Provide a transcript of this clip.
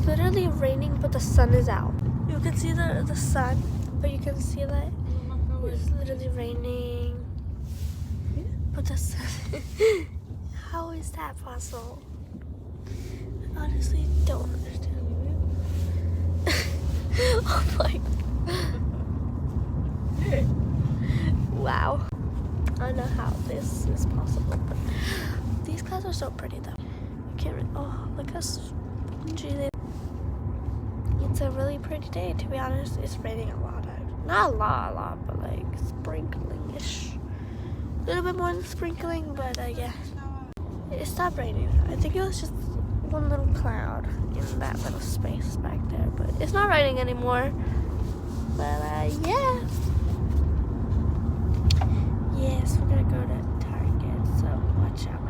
literally raining, but the sun is out. You can see the sun, but you can see that it's literally raining, but the sun. How is that possible? I honestly don't understand. Oh my. Wow. I don't know how this is possible, but these clouds are so pretty though. You can't really, oh, look how spongy they. It's a really pretty day, to be honest. It's raining a lot. Not a lot, but like sprinkling-ish. A little bit more than sprinkling, but yeah. It stopped raining. I think it was just one little cloud in that little space back there, but it's not raining anymore. But yeah. Yes, we're gonna go to Target, so watch out.